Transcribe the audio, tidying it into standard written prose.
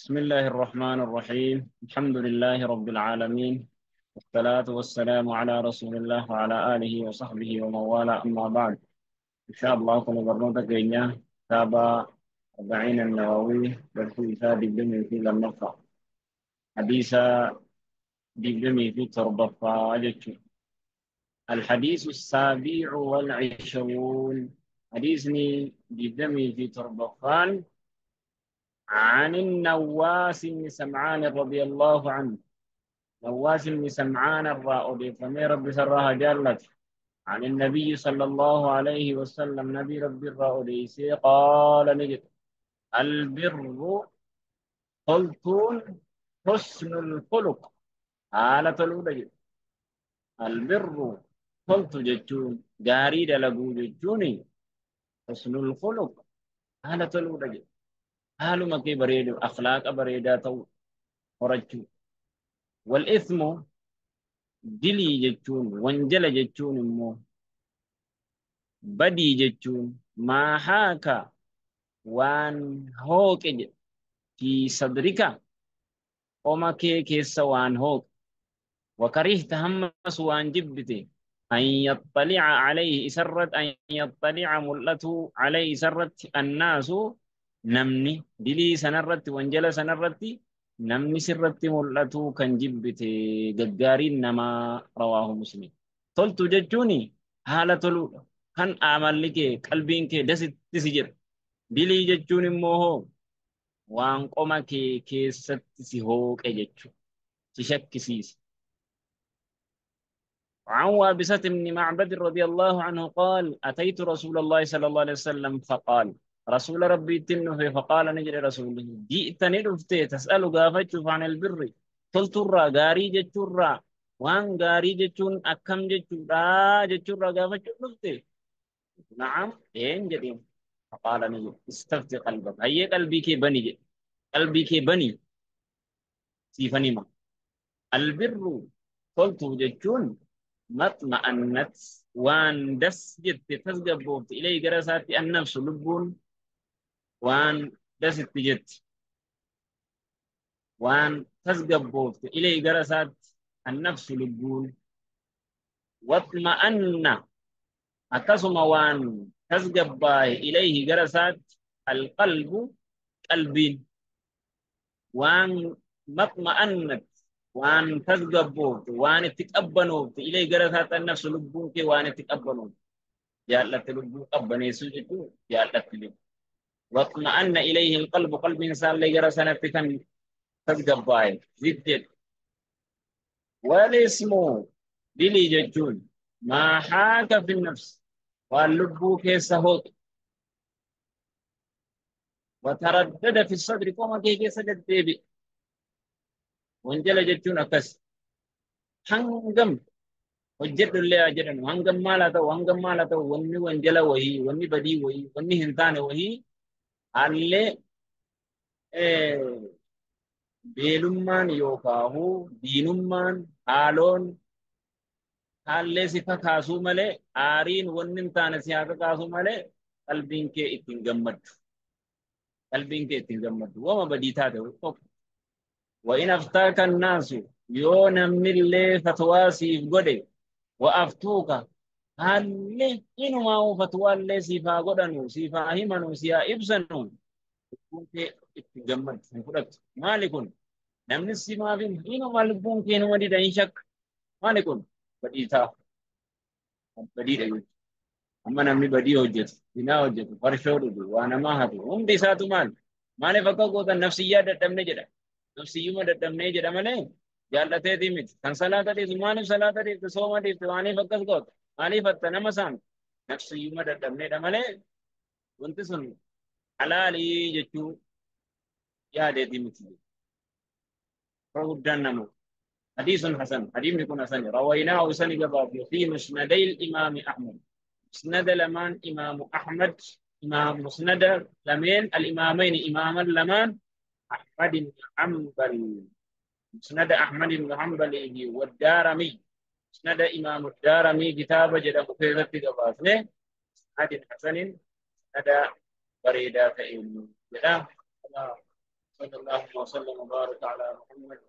بسم الله الرحمن الرحيم. الحمد لله رب العالمين، والصلاة والسلام على رسول الله وعلى آله وصحبه ومن والاه، أما بعد. إن شاء الله كنا برنامج كينيا تابع 40 النووي برسول إساء دبلمي في لمنفع حديثا دبلمي في تربة فاجتش. الحديث السابع والعشرون، حديثني دبلمي في تربة فان عن النواس بن سمعان رضي الله عنه. نواس بن سمعان الرائد فمي رب سرها جالت عن النبي صلى الله عليه وسلم، نبي رب الرائد قال نجد: البر خلطون حسن الخلق. حالة الأولى البر خلط جتون جاري دلقو جتوني حسن الخلق. حالة الأولى حال مكي بريد أخلاق بريدة تو ورجو. والإثم دلي جتون وانجل جتون مو بدي جتون ما حاكا وان هوك في صدرك وما كيس وان هوك وكرهت همس وان جبتي أن يطلع عليه سرت أن يطلع ملته عليه سرت الناس نمني دلي سنرت وانجل سنرت نمني سرت ملته كان جبتي ججارين نما. رواه مسلم. قلت ججوني حالة kan amalli kee qalbiin kee dasitti si jira. Dilii jechuun immoo hoo waan qoma kee keessatti si hooqe jechuudha. Si shakkisiisa. وعن وابسة بن معبد رضي الله عنه قال: أتيت رسول الله صلى الله عليه وسلم فقال: رسول ربي تنه فقال نجري رسوله: جئتني رفتي تسأل قافتشوف عن البر. قلت الرا غاري جتشورا وان غاري جتشون أكم جتشورا جتشورا قافتشوف رفتي. نعم إين جدين. فقال نجد: استفتي قلبك، هي قلبي كي بني جد. قلبي كي بني سيفني ما. البر قلت جتشون مطمئنت وان دس جت تسقبوت إلي جرسات النفس لبون وان دس جت وان تسقبوت إلي جرسات النفس لبون واطمأن أكسم وان تسقباه إليه جرسات القلب قلبين وان مطمئنت وان تسقبوت وان تقبنوت إليه جرسات النفس لبون كي وان تقبنوت جالت لبون قبني سجدو جالت لبون واطمأن إليه القلب قلب إنسان ليجرى سنة كان تسقباي زدت. والاسم دلي ججون ما حاك في النفس واللب كيس هوت وتردد في الصدر كما كيس الدبي وانجل ججون أكس هنغم وجد اللي أجرن هنغم ما لا تو وني وانجل وهي وني بدي وهي وني هنتان وهي اللي beelummaan yookaahu diinummaan haaloon haallee si kakaasuu malee aariin wanni hin taane si haa kakaasuu malee qalbiin kee ittiin gammaddu. Qalbiin kee ittiin gammaddu wama badii taate tokko. وإن أفتاك الناس يونا من اللي فتواسي قدي وأفتوك هل إنما هو فتوى اللي سيفا قدنو سيفا همنو سيا إبسنو كنت اتجمد فقدت مالكن namni si maafin inuma lubbuun kee numa dida hin shakka. Maali kun badii ta'a. Badiidha jechuudha. Amma namni badii hojjetu, zinaa hojjetu, farshoo dhugu, waa namaa hatu hundi isaatu maal? Maaliif akka gootan nafsiyyaa dadhabne jedha. Nafsiyyuma dadhabnee jedha malee jaallateetii miti. Kan salaata dhiiftu maaliif salaata dhiiftu sooma dhiiftu maaliif akkas goota? Maaliif hatta nama saamtu? Nafsiyyuma dadhabneedha malee wanti sun halaalii jechuu yaadeetii miti. فهدان نمو. حديث حسن، حديث يكون حسن. رويناه سنة بابي في مسندي الإمام أحمد. مسند لمان إمام أحمد، إمام مسند لمن الإمامين إمام لمان أحمد بن حنبل. مسند أحمد بن حنبل والدارمي. مسند إمام الدارمي كتاب جدا مفيدة بابي. حديث حسن هذا بريدة إلى جدا. وصلى الله وسلم وبارك على محمد